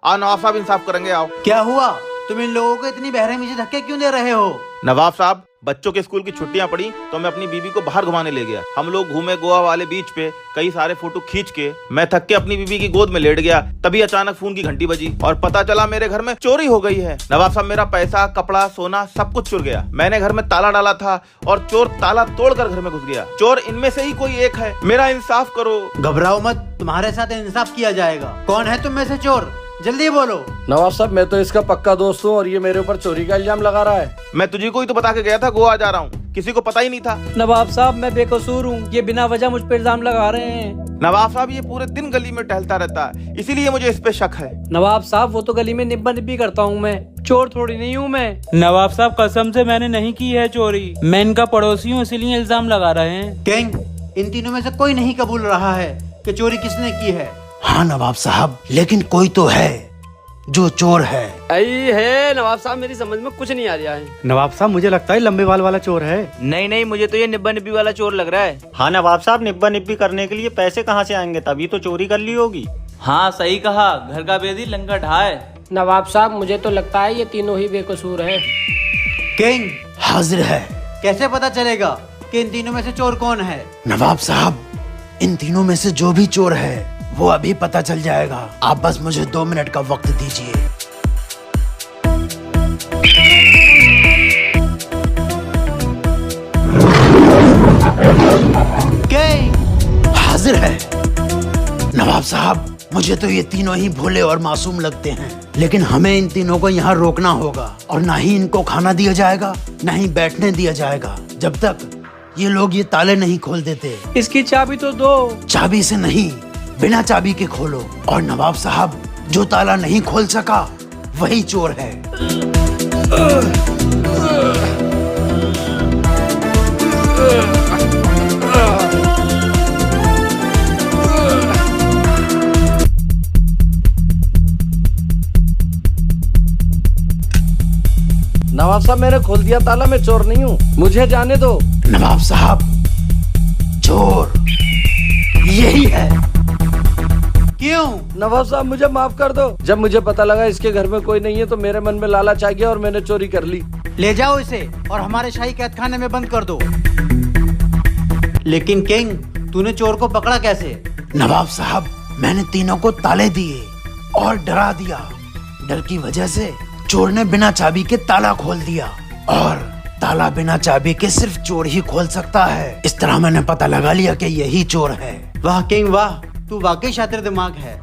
आओ नवाब साहब इंसाफ करेंगे, आओ। क्या हुआ? तुम इन लोगों को इतनी बेरहमी से धक्के क्यों दे रहे हो? नवाब साहब, बच्चों के स्कूल की छुट्टियां पड़ी तो मैं अपनी बीबी को बाहर घुमाने ले गया। हम लोग घूमे गोवा वाले बीच पे, कई सारे फोटो खींच के मैं थक के अपनी बीबी की गोद में लेट गया। तभी अचानक फोन की घंटी बजी और पता चला मेरे घर में चोरी हो गई है। नवाब साहब, मेरा पैसा, कपड़ा, सोना सब कुछ चुर गया। मैंने घर में ताला डाला था और चोर ताला तोड़कर घर में घुस गया। चोर इनमें से ही कोई एक है, मेरा इंसाफ करो। घबराओ मत, तुम्हारे साथ इंसाफ किया जाएगा। कौन है तुम में से चोर? जल्दी बोलो। नवाब साहब, मैं तो इसका पक्का दोस्त हूँ और ये मेरे ऊपर चोरी का इल्जाम लगा रहा है। मैं तुझे को ही तो बता के गया था गोवा जा रहा हूँ, किसी को पता ही नहीं था। नवाब साहब, मैं बेकसूर हूँ, ये बिना वजह मुझ पर इल्जाम लगा रहे हैं। नवाब साहब, ये पूरे दिन गली में टहलता रहता है, इसीलिए मुझे इस पे शक है। नवाब साहब, वो तो गली में निब्बा निब्बी करता हूँ मैं, चोर थोड़ी नहीं हूँ मैं। नवाब साहब, कसम से मैंने नहीं की है चोरी, मैं इनका पड़ोसी हूँ, इसीलिए इल्जाम लगा रहे हैं। किंग, इन तीनों में से कोई नहीं कबूल रहा है कि चोरी किसने की है। हाँ नवाब साहब, लेकिन कोई तो है जो चोर है। आई है नवाब साहब, मेरी समझ में कुछ नहीं आ रहा है। नवाब साहब, मुझे लगता है लंबे बाल वाला चोर है। नहीं, मुझे तो ये निब्बा निब्बी वाला चोर लग रहा है। हाँ नवाब साहब, निब्बा निब्बी करने के लिए पैसे कहाँ से आएंगे, तभी तो चोरी कर ली होगी। हाँ सही कहा, घर का बेदी लंका ढाए। नवाब साहब, मुझे तो लगता है ये तीनों ही बेकसूर हैं। किंग, हाजिर है। कैसे पता चलेगा कि इन तीनों में से चोर कौन है? नवाब साहब, इन तीनों में से जो भी चोर है वो अभी पता चल जाएगा। आप बस मुझे 2 मिनट का वक्त दीजिए। हाजिर है। नवाब साहब, मुझे तो ये तीनों ही भोले और मासूम लगते हैं, लेकिन हमें इन तीनों को यहाँ रोकना होगा और ना ही इनको खाना दिया जाएगा, ना ही बैठने दिया जाएगा जब तक ये लोग ये ताले नहीं खोल देते। इसकी चाबी तो दो। चाबी से नहीं, बिना चाबी के खोलो। और नवाब साहब, जो ताला नहीं खोल सका वही चोर है। नवाब साहब, मैंने खोल दिया ताला, मैं चोर नहीं हूँ, मुझे जाने दो। नवाब साहब, चोर यही है। क्यों? नवाब साहब, मुझे माफ कर दो। जब मुझे पता लगा इसके घर में कोई नहीं है तो मेरे मन में लालच आ गया और मैंने चोरी कर ली। ले जाओ इसे और हमारे शाही कैदखाने में बंद कर दो। लेकिन किंग, तूने चोर को पकड़ा कैसे? नवाब साहब, मैंने तीनों को ताले दिए और डरा दिया। डर की वजह से चोर ने बिना चाबी के ताला खोल दिया और ताला बिना चाबी के सिर्फ चोर ही खोल सकता है। इस तरह मैंने पता लगा लिया कि यही चोर है। वाह किंग वाह, तू वाकई शातिर दिमाग है।